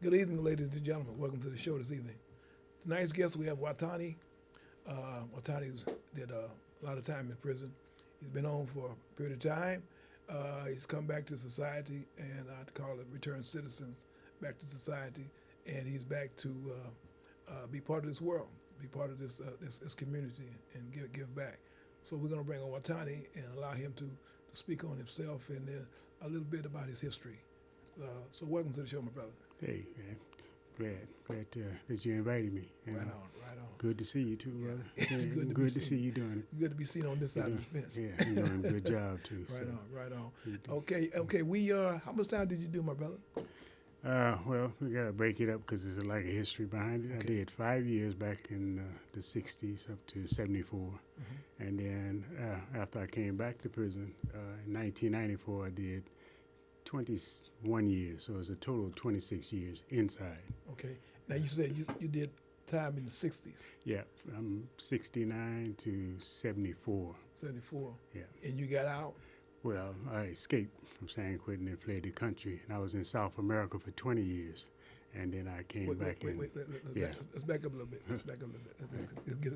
Good evening, ladies and gentlemen. Welcome to the show this evening. Tonight's guest, we have Watani. Watani did a lot of time in prison. He's been on for a period of time. He's come back to society, and I call it returned citizens back to society, and he's back to be part of this world, be part of this community, and give back. So we're going to bring on Watani and allow him to speak on himself and a little bit about his history. So welcome to the show, my brother. Hey, man. Glad that you invited me. Right on, right on. Good to see you too, brother. It's good to see you doing it. Good to be seen on this side of the fence. Yeah, you're doing a good job too. Right on, right on. Okay. We how much time did you do, my brother? Well, we gotta break it up because there's like a history behind it. Okay. I did 5 years back in the '60s up to '74, and then after I came back to prison in 1994, I did 21 years. So it's a total of 26 years inside. Okay. Now you said you did time in the '60s. Yeah, from '69 to '74. 74. Yeah. And you got out. Well, I escaped from San Quentin and fled the country, and I was in South America for 20 years, and then I came back in. Let's back up a little bit. Let's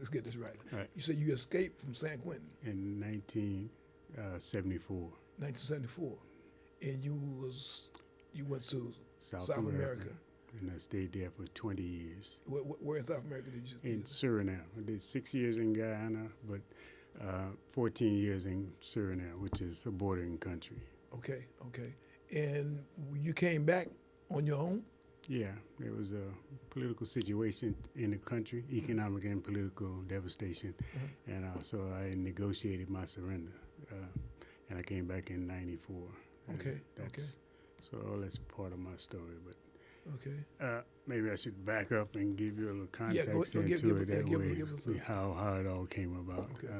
get this right. All right. You said you escaped from San Quentin In 1974. 1974, and you went to South South America. And I stayed there for 20 years. Where in South America did you? In Suriname. I did 6 years in Guyana, but 14 years in Suriname, which is a bordering country. Okay. And you came back on your own? Yeah, there was a political situation in the country, economic and political devastation, and so I negotiated my surrender, and I came back in '94. Okay. So that's part of my story, but Okay. maybe I should back up and give you a little context give into it that give way, us see how it all came about. Okay.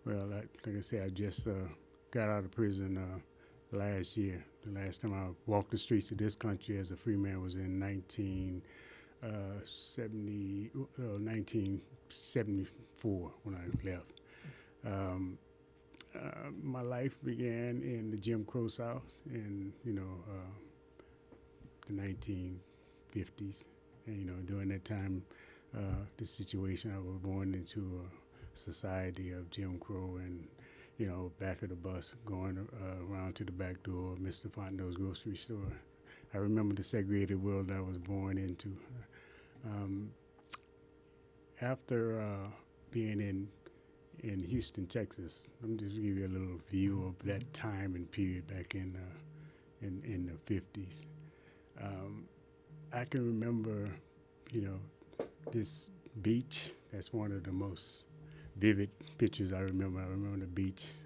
Well, like I said, I just got out of prison last year. The last time I walked the streets of this country as a free man was in 1974 when I left. My life began in the Jim Crow South in, the 1950s. And, during that time, the situation, I was born into a society of Jim Crow and, back of the bus, going around to the back door of Mr. Fontenot's grocery store. I remember the segregated world I was born into. After being in Houston, Texas, let me just give you a little view of that time and period back in the 50s. I can remember, this beach. That's one of the most vivid pictures I remember. I remember the beach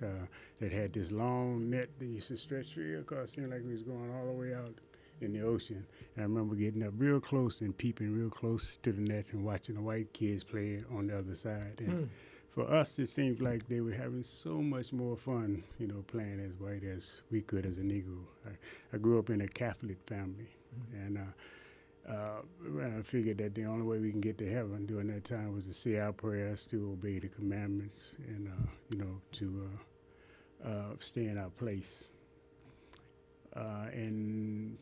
that had this long net that used to stretch real across. It seemed like we was going all the way out in the ocean. And I remember getting up real close and peeping real close to the net and watching the white kids play on the other side. And for us, it seemed like they were having so much more fun, playing as white as we could as a Negro. I grew up in a Catholic family, and I figured that the only way we can get to heaven during that time was to say our prayers, to obey the commandments, and to stay in our place. In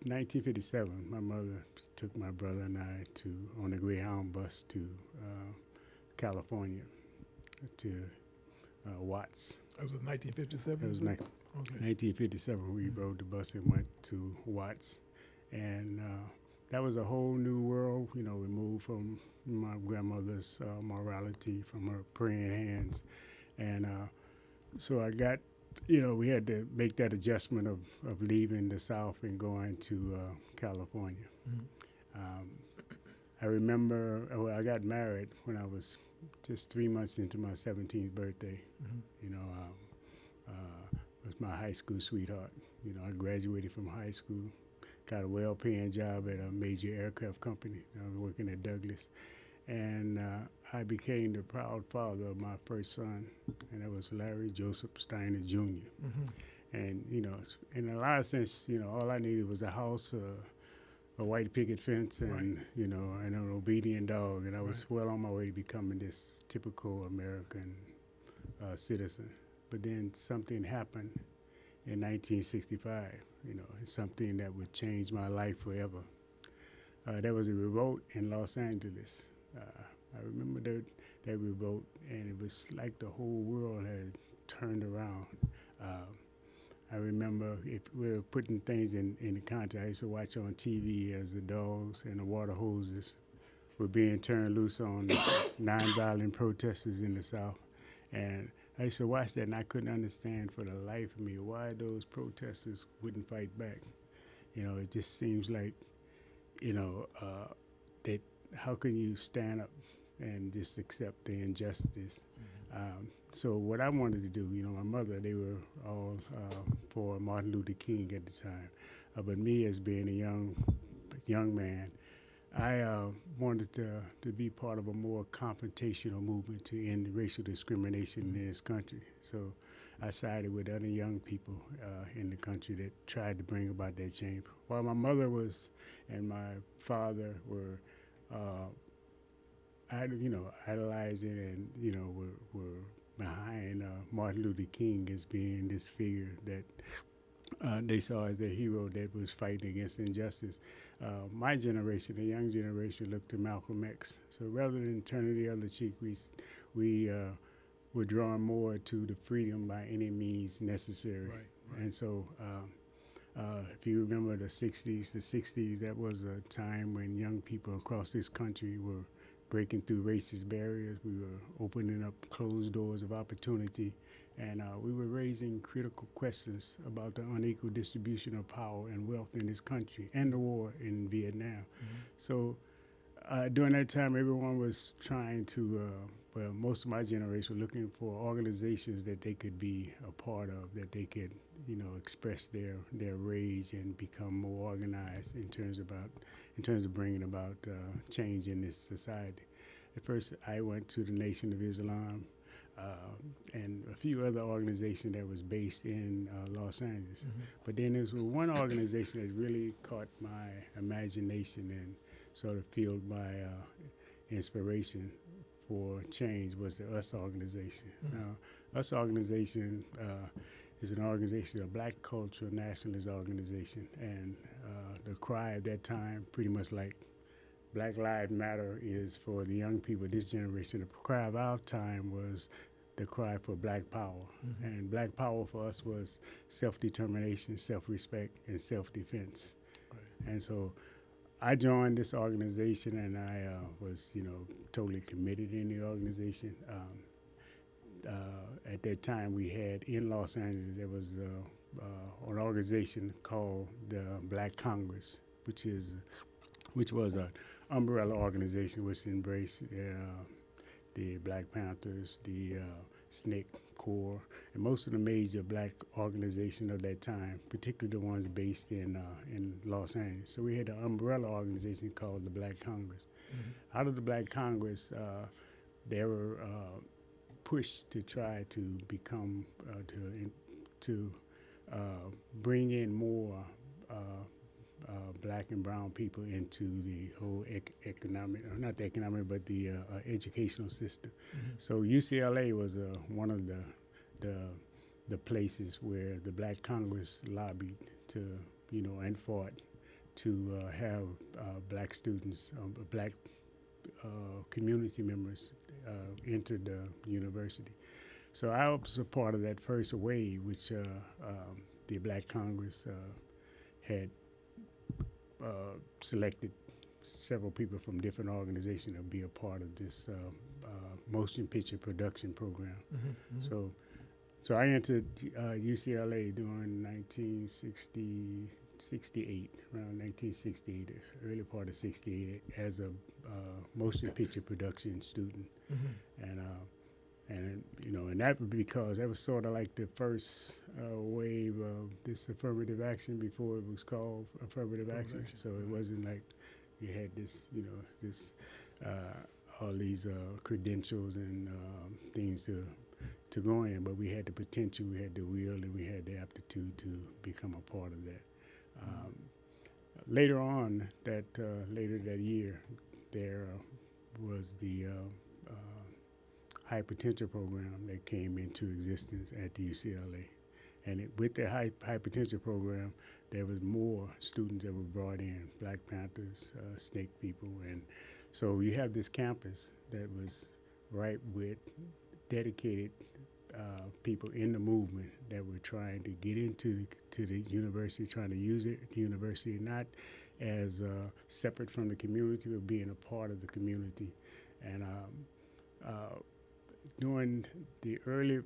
1957, my mother took my brother and I on a Greyhound bus to California, to Watts. That was in 1957. It was 1957. We rode the bus and went to Watts. And that was a whole new world. We moved from my grandmother's morality, from her praying hands. And so I got, we had to make that adjustment of leaving the South and going to California. I remember, I got married when I was just 3 months into my 17th birthday. It was my high school sweetheart. I graduated from high school. Got a well-paying job at a major aircraft company. I was working at Douglas. And I became the proud father of my first son, and that was Larry Joseph Stiner Jr. And, in a lot of sense, all I needed was a house, a white picket fence, and, and an obedient dog. And I was well on my way to becoming this typical American citizen. But then something happened in 1965. It's something that would change my life forever. There was a revolt in Los Angeles. I remember that revolt, and it was like the whole world had turned around. I remember if we were putting things in the context. I used to watch on TV as the dogs and the water hoses were being turned loose on nonviolent protesters in the South. And I used to watch that, and I couldn't understand for the life of me why those protesters wouldn't fight back. It just seems like, that how can you stand up and just accept the injustice? So what I wanted to do, my mother, they were all for Martin Luther King at the time. But me, as being a young man, I wanted to be part of a more confrontational movement to end racial discrimination in this country. So I sided with other young people in the country that tried to bring about that change. While my mother and my father were, idolizing and, were behind Martin Luther King as being this figure that they saw as their hero that was fighting against injustice. My generation, the young generation, looked to Malcolm X. So rather than turning the other cheek, we were drawn more to the freedom by any means necessary. Right. And so if you remember the 60s, that was a time when young people across this country were breaking through racist barriers. We were opening up closed doors of opportunity, and we were raising critical questions about the unequal distribution of power and wealth in this country and the war in Vietnam. Mm-hmm. So during that time, everyone was trying to, most of my generation were looking for organizations that they could be a part of, that they could, express their rage and become more organized in terms of bringing about change in this society. At first, I went to the Nation of Islam and a few other organizations that was based in Los Angeles. Mm-hmm. But then there was one organization that really caught my imagination and sort of fueled my inspiration for change was the US organization. Mm-hmm. Now, US organization is an organization, a black cultural nationalist organization, and the cry at that time, pretty much like Black Lives Matter is for the young people, this generation. The cry of our time was the cry for black power. Mm-hmm. And black power for us was self-determination, self-respect, and self-defense. Right. And so I joined this organization, and I was, totally committed in the organization. At that time, we had in Los Angeles, there was an organization called the Black Congress, which was an umbrella organization which embraced the Black Panthers, the SNCC Corps, and most of the major black organizations of that time, particularly the ones based in Los Angeles. So we had an umbrella organization called the Black Congress. Mm-hmm. Out of the Black Congress, they were pushed to try to become, to bring in more black and brown people into the whole not the economic, but the educational system. Mm-hmm. So UCLA was one of the places where the Black Congress lobbied to, and fought to have black students, black community members enter the university. So I was a part of that first wave, which the Black Congress had selected several people from different organizations to be a part of this motion picture production program. Mm-hmm, mm-hmm. So I entered UCLA during 1968, around 1968, early part of 68, as a motion picture production student. Mm-hmm. And that was because that was sort of like the first wave of this affirmative action before it was called affirmative action. So it wasn't like you had this, all these credentials and things to go in, but we had the potential, we had the will, and we had the aptitude to become a part of that. Later on, later that year, there was the high potential program that came into existence at the UCLA. with the high potential program, there was more students that were brought in, Black Panthers, Snake people, and so you have this campus that was ripe with dedicated people in the movement that were trying to get into the university, trying to use the university not as separate from the community, but being a part of the community. And during the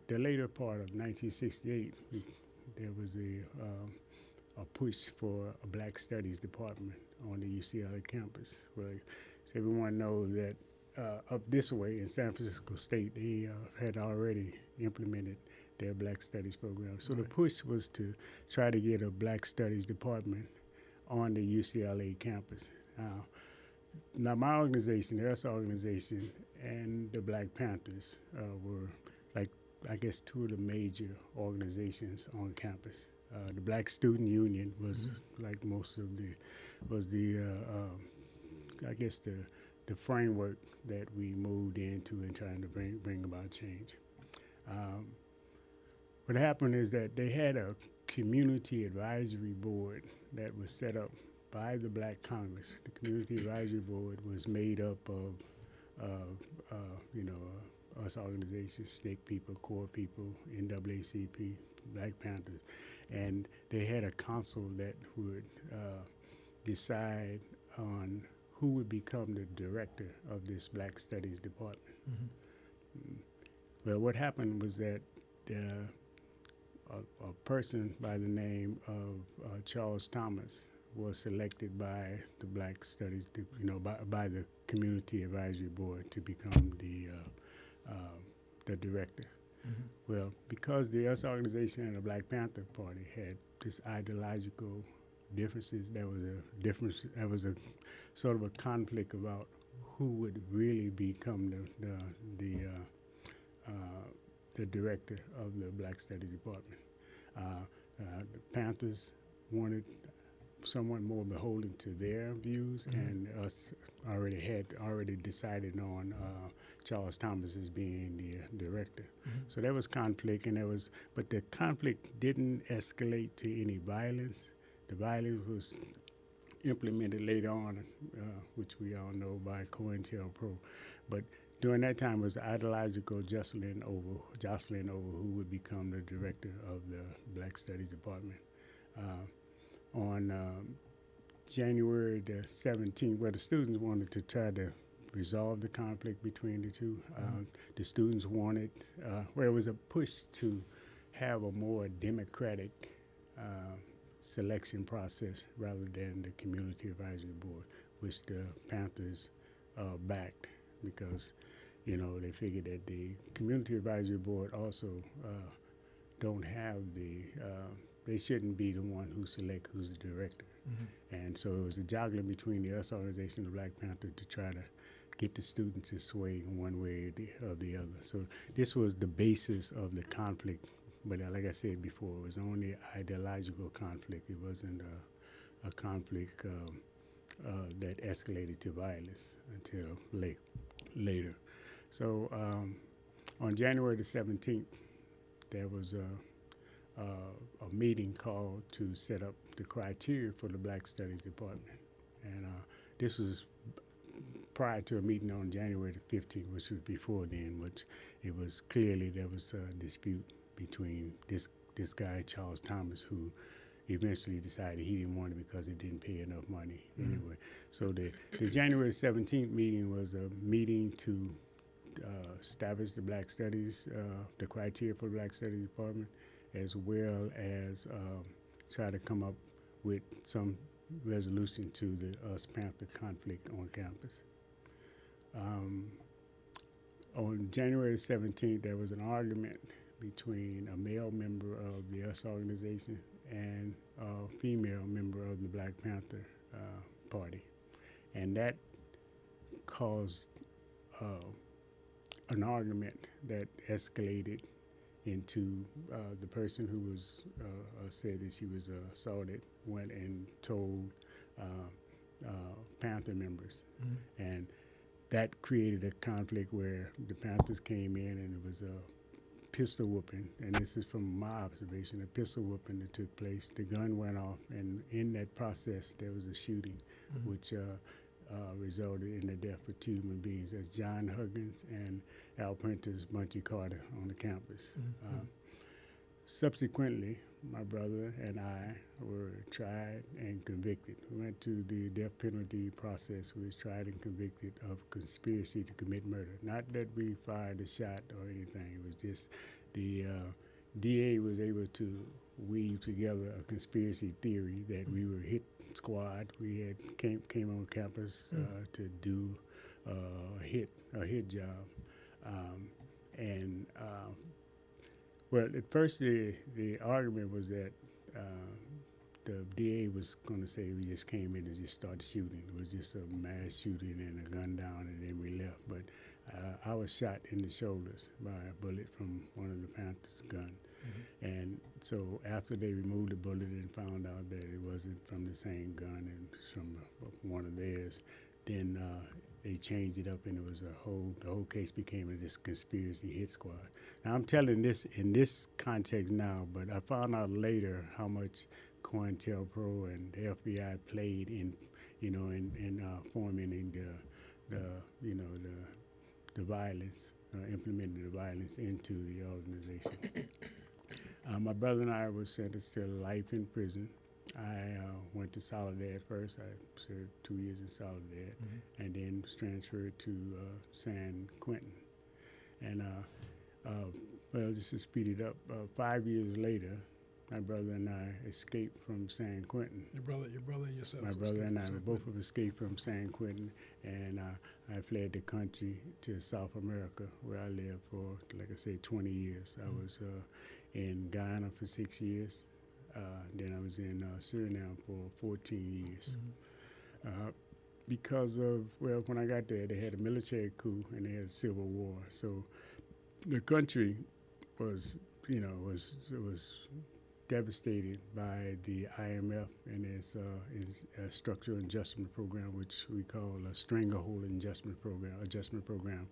later part of 1968, there was a push for a Black Studies department on the UCLA campus. Well, so everyone knows that up this way in San Francisco State, they had already implemented their Black Studies program. So the push was to try to get a Black Studies department on the UCLA campus. Now my organization, the US organization, and the Black Panthers were like, I guess, two of the major organizations on campus. The Black Student Union was like most of I guess the framework that we moved into in trying to bring about change. What happened is that they had a community advisory board that was set up by the Black Congress. The community advisory board was made up of us organizations, Snake people, Core people, NAACP, Black Panthers, and they had a council that would decide on who would become the director of this Black Studies department. Well, what happened was that a person by the name of Charles Thomas was selected by the Black Studies, by the Community Advisory Board to become the director. Well, because the US organization and the Black Panther Party had this ideological differences, there was a sort of a conflict about who would really become the director of the Black Studies Department. The Panthers wanted someone more beholden to their views, and us already decided on Charles Thomas as being the director. So there was conflict, but the conflict didn't escalate to any violence. The violence was implemented later on, which we all know by COINTELPRO. But during that time, it was ideological jostling over who would become the director of the Black Studies Department. On January the 17th, where the students wanted to try to resolve the conflict between the two, the students wanted, where it was a push to have a more democratic selection process rather than the Community Advisory Board, which the Panthers backed, because they figured that the Community Advisory Board also don't have they shouldn't be the one who select who's the director. And so it was a juggling between the US organization and the Black Panther to try to get the students to sway one way or the other. So this was the basis of the conflict. But like I said before, it was only ideological conflict. It wasn't a conflict that escalated to violence until later. So on January the 17th, there was a meeting called to set up the criteria for the Black Studies Department. And this was prior to a meeting on January the 15th, which was before then, which it was clearly there was a dispute between this guy, Charles Thomas, who eventually decided he didn't want it because it didn't pay enough money anyway. So the January 17th meeting was a meeting to establish the Black Studies, the criteria for the Black Studies Department, as well as try to come up with some resolution to the US-Panther conflict on campus. On January 17th, there was an argument between a male member of the US organization and a female member of the Black Panther Party. And that caused an argument that escalated into the person who was said that she was assaulted went and told Panther members. And that created a conflict where the Panthers came in, and it was pistol whooping, and this is from my observation, a pistol whooping that took place. The gun went off, and in that process, there was a shooting, which resulted in the death of 2 human beings. That's John Huggins and Al Printer's Bunchy Carter on the campus. Subsequently, my brother and I were tried and convicted. We went to the death penalty process. We was tried and convicted of conspiracy to commit murder. Not that we fired a shot or anything. It was just the DA was able to weave together a conspiracy theory that we were hit squad. We had came on campus to do a hit job, and well, at first the argument was that the DA was going to say we just came in and just started shooting. It was just a mass shooting and a gun down, and then we left. But I was shot in the shoulders by a bullet from one of the Panthers' gun. And so after they removed the bullet and found out that it wasn't from the same gun and it was from one of theirs, then they changed it up, and it was the whole case became this conspiracy hit squad. Now I'm telling this in this context now, but I found out later how much COINTELPRO and the FBI played in forming the violence, implementing the violence into the organization. My brother and I were sentenced to life in prison. I went to Soledad first. I served 2 years in Soledad, and then was transferred to San Quentin. And well, just to speed it up, 5 years later, my brother and I escaped from San Quentin. Your brother and yourself. My brother and I, both of us escaped from San Quentin, and I fled the country to South America, where I lived for, like I say, 20 years. I was in Guyana for 6 years. Then I was in Suriname for 14 years. Because of, well, when I got there, they had a military coup and they had a civil war. So the country was devastated by the IMF and its structural adjustment program, which we call a stranglehold adjustment program.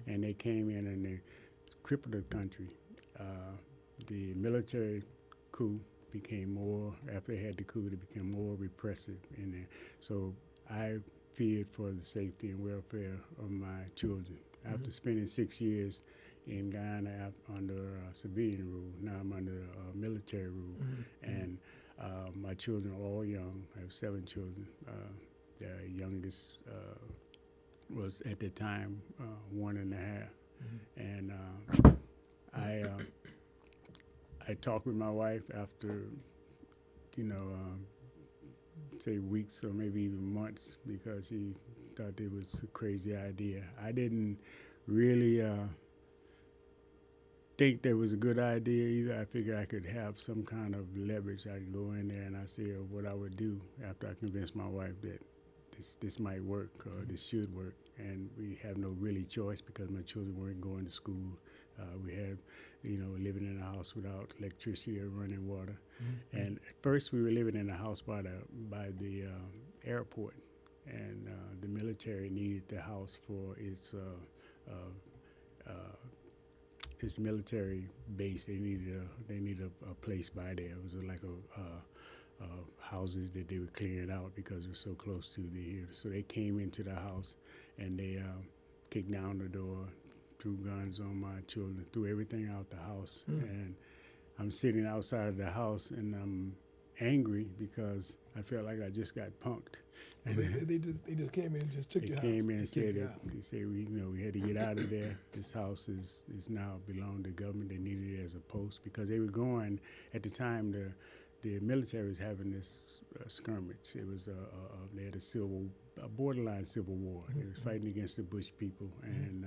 And they came in and they crippled the country. The military coup became more, after they had the coup, they became more repressive in there. So I feared for the safety and welfare of my children. After spending 6 years in Guyana under civilian rule, now I'm under military rule. And my children are all young. I have 7 children. The youngest was at the time 1.5. And I talked with my wife after, say weeks or maybe even months, because he thought it was a crazy idea. I didn't really think that was a good idea either. I figured I could have some kind of leverage. I could go in there and I said what I would do after I convinced my wife that this might work or this should work. And we have no really choice because my children weren't going to school. We had, living in a house without electricity or running water. And at first we were living in a house by the airport, and the military needed the house for its military base. They needed a place by there. It was like houses that they were clearing out because it was so close to the. So they came into the house and they kicked down the door, threw guns on my children, threw everything out the house. And I'm sitting outside of the house and I'm angry because I felt like I just got punked. And they just came in and just took your house. They came in and said we had to get out of there. This house is now belong to government. They needed it as a post because they were going, at the time, the military was having this skirmish. It was they had a borderline civil war. They was fighting against the Bush people, and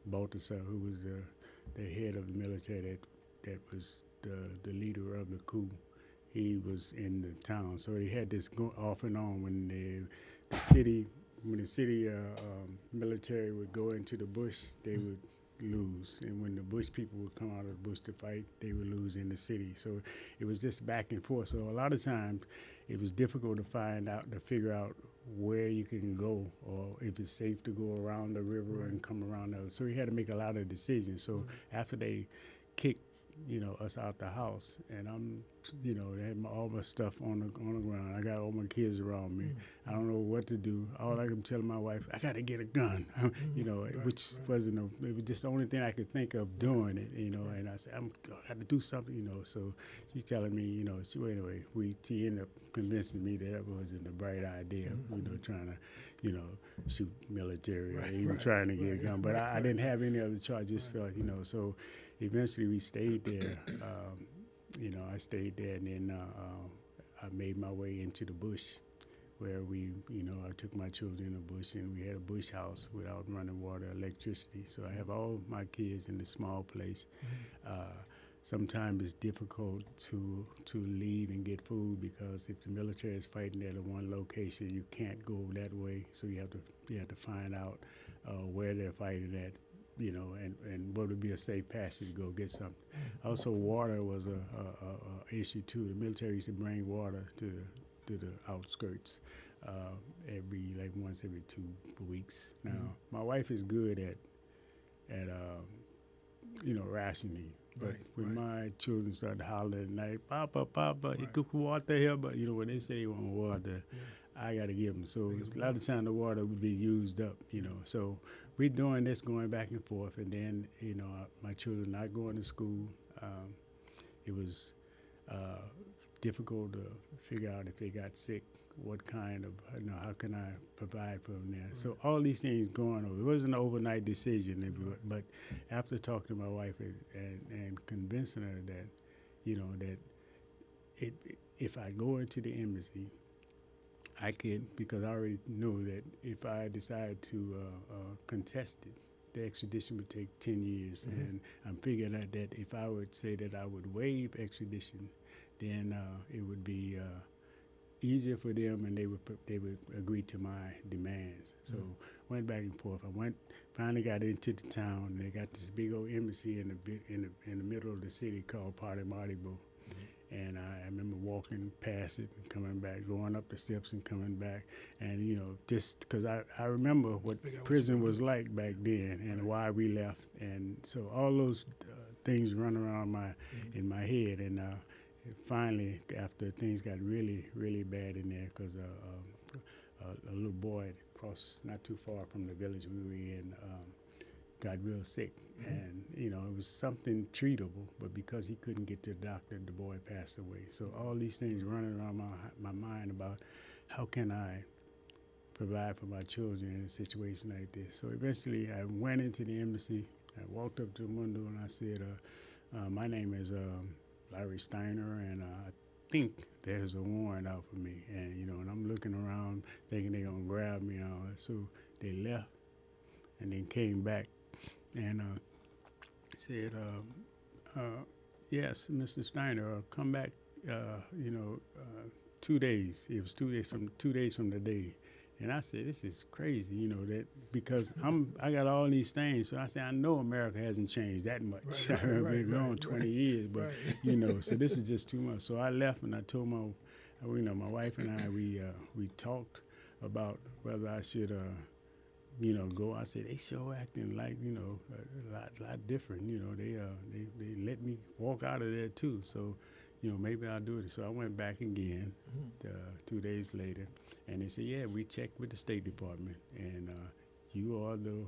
Balthasar, who was the head of the military that was the leader of the coup, he was in the town. So they had this go off and on when the city military would go into the bush, they would lose. And when the Bush people would come out of the bush to fight, they would lose in the city. So it was just back and forth. So a lot of times it was difficult to figure out where you can go or if it's safe to go around the river and come around the other. So you had to make a lot of decisions. So after they kicked, us out the house, and they had all my stuff on the ground. I got all my kids around me. I don't know what to do. All I can tell my wife, I got to get a gun, which wasn't it was just the only thing I could think of doing it, And I said, I got to do something, So she's telling me, anyway, she ended up convincing me that it wasn't a bright idea, trying to, shoot military or even trying to get a gun. But I didn't have any other choice. I just felt, so. Eventually, we stayed there. I stayed there, and then I made my way into the bush, where I took my children in the bush, and we had a bush house without running water, electricity. So I have all my kids in this small place. Sometimes it's difficult to leave and get food because if the military is fighting at one location, you can't go that way. So you have to find out where they're fighting at. And what would be a safe passage to go get something. Also, water was a issue too. The military used to bring water to the outskirts once every 2 weeks. Now, my wife is good at rationing. But when my children started hollering at night, Papa, Papa, you cook water here, but when they say they want water, I got to give them. So a lot of time the water would be used up, So we're doing this, going back and forth, and then my children not going to school. It was difficult to figure out if they got sick, what kind of, how can I provide for them there. So all these things going on. It wasn't an overnight decision, but after talking to my wife and convincing her that, if I go into the embassy, I can, because I already know that if I decide to contest it, the extradition would take 10 years. And I'm figuring out that if I would say that I would waive extradition, then it would be easier for them, and they would agree to my demands. So went back and forth. Finally got into the town, and they got this big old embassy in the middle of the city called Paramaribo. And I remember walking past it and coming back, going up the steps and coming back. And, just because I remember what prison was like back then and why we left. And so all those things run around in my head. And finally, after things got really, really bad in there, because a little boy crossed not too far from the village we were in, got real sick, and it was something treatable, but because he couldn't get to the doctor, the boy passed away. So all these things running around my mind about how can I provide for my children in a situation like this. So eventually I went into the embassy, I walked up to the window, and I said, my name is Larry Stiner, and I think there's a warrant out for me. And and I'm looking around thinking they're gonna grab me and all that. So they left and then came back and said, yes, Mr. Stiner, come back, 2 days. It was 2 days from 2 days from the day. And I said, this is crazy, that because I got all these things. So I said, I know America hasn't changed that much. I've been gone 20 years, but so this is just too much. So I left, and I told my wife and I, we talked about whether I should go. I said, they sure acting like, a lot different. They let me walk out of there too. So, maybe I'll do it. So I went back again 2 days later, and they said, yeah, we checked with the State Department, and you are the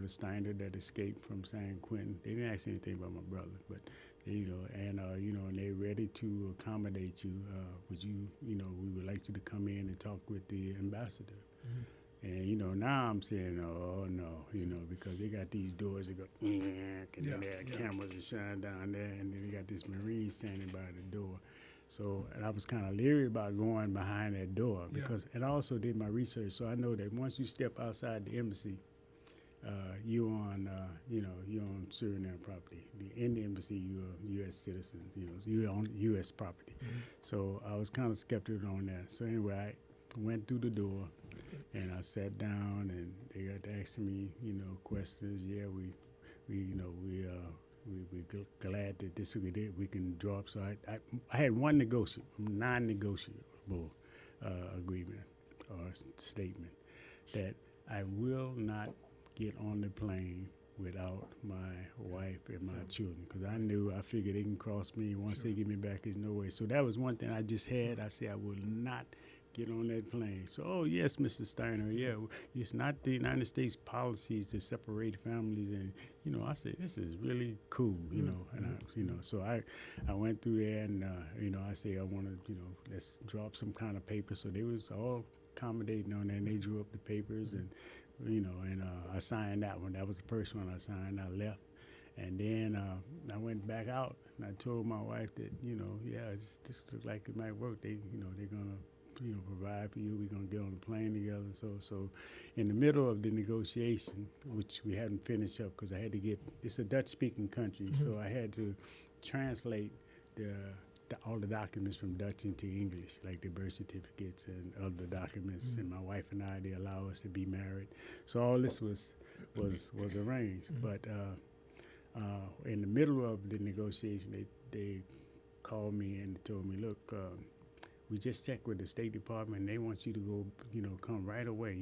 Steiner that escaped from San Quentin. They didn't ask anything about my brother, but and they're ready to accommodate you. Would you, we would like you to come in and talk with the ambassador. And now I'm saying, oh no, because they got these doors that go, and then they have cameras that shine down there, and then they got this Marine standing by the door. So, and I was kind of leery about going behind that door because, and I also did my research, so I know that once you step outside the embassy, you're on Suriname property. In the embassy, you're a U.S. citizen. You're on U.S. property. So I was kind of skeptical on that. So anyway, I went through the door, and I sat down, and they got to asking me, questions. Yeah, we're glad that this we can drop. So I had one non-negotiable agreement or statement that I will not get on the plane without my wife and my children, because I figured they can cross me. Once they get me back, there's no way. So that was one thing I just had. I said I will not get on that plane. So, oh yes, Mr. Stiner, yeah, it's not the United States policies to separate families, and I said this is really cool, and so I went through there, and I say I want to, let's drop some kind of paper. So they was all accommodating on that, and they drew up the papers, and I signed that one. That was the first one I signed. I left. And then I went back out, and I told my wife that, this looks like it might work. They're gonna, provide for you. We're gonna get on the plane together. So in the middle of the negotiation, which we hadn't finished up, because I had to it's a Dutch-speaking country, so I had to translate all the documents from Dutch into English, like the birth certificates and other documents. And my wife and I, they allow us to be married. So all this was arranged. But in the middle of the negotiation, they called me and told me, look, we just checked with the State Department, and they want you to go, come right away.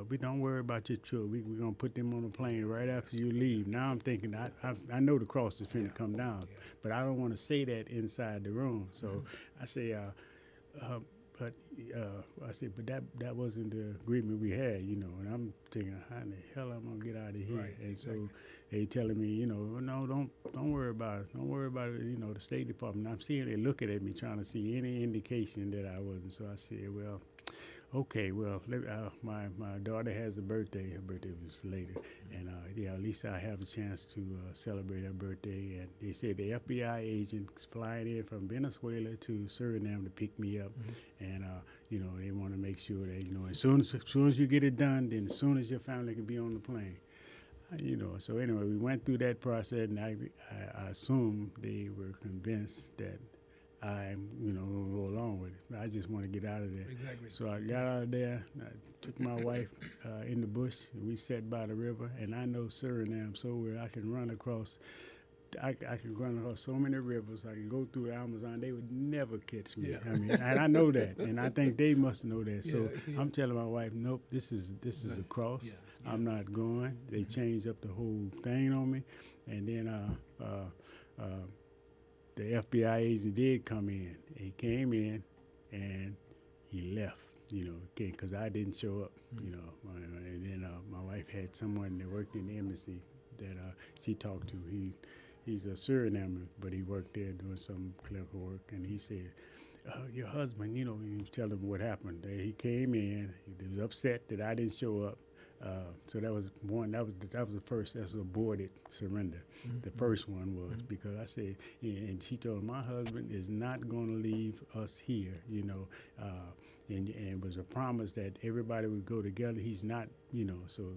We don't worry about your children. We're going to put them on a plane right after you leave. Now I'm thinking, I know the cross is finna come down, but I don't want to say that inside the room. So I say, but that wasn't the agreement we had, and I'm thinking, how in the hell I'm gonna get out of here? Right, and exactly. So they telling me, no, don't worry about it. Don't worry about it. The State Department. I'm seeing they looking at me, trying to see any indication that I wasn't. So I said, well, okay, well, my daughter has a birthday. Her birthday was later, and at least I have a chance to celebrate her birthday. And they said the FBI agent's flying in from Venezuela to Suriname to pick me up, and they want to make sure that as soon as you get it done, then as soon as your family can be on the plane. So anyway, we went through that process, and I assume they were convinced that I'm, gonna go along with it. I just want to get out of there. Exactly. So I got out of there. I took my wife in the bush. And we sat by the river, and I know Suriname so well. I can run across. I can run across so many rivers. I can go through the Amazon. They would never catch me. Yeah. I mean, and I know that, and I think they must know that. So Yeah. I'm telling my wife, nope, this is a cross. Yeah. I'm not going. They changed up the whole thing on me, and then the FBI agent did come in. He came in, and he left. Because I didn't show up. And then my wife had someone that worked in the embassy that she talked to. He's a Surinamer, but he worked there doing some clerical work. And he said, your husband, you tell him what happened. He came in. He was upset that I didn't show up. So that was one. That was the first. That's an aborted surrender. The first one was because I said, and she told him, my husband is not going to leave us here. And it was a promise that everybody would go together. He's not. So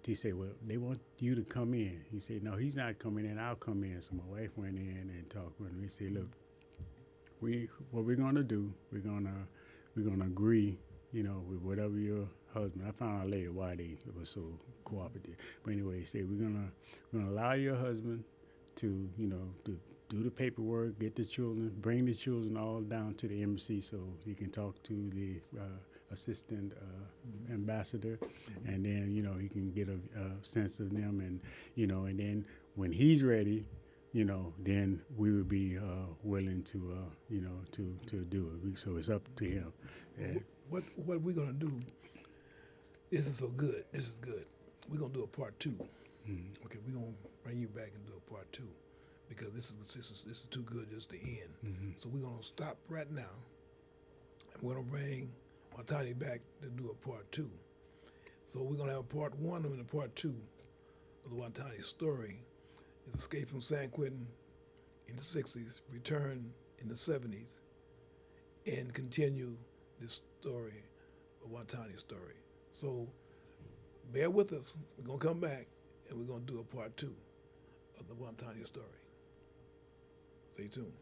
he said, well, they want you to come in. He said, no, he's not coming in. I'll come in. So my wife went in and talked with him. He said, look, what we're gonna do, we're gonna agree, with whatever your husband. I found out later why they were so cooperative. But anyway, he said, we're gonna allow your husband to, to do the paperwork, get the children, bring the children all down to the embassy so he can talk to the assistant ambassador, and then he can get a sense of them, and and then when he's ready, then we would be willing to to do it. So it's up to him. And What we're gonna do? This is so good. This is good. We're gonna do a part 2. Okay, we're gonna bring you back and do a part 2 because this is too good just to end. So we're gonna stop right now, and we're gonna bring Watani back to do a part 2. So we're gonna have a part 1 and a part 2 of the Watani story. His escape from San Quentin in the 60s, return in the 70s, and continue this story, a Watani story. So bear with us. We're gonna come back and we're gonna do a part 2 of the Watani story. Stay tuned.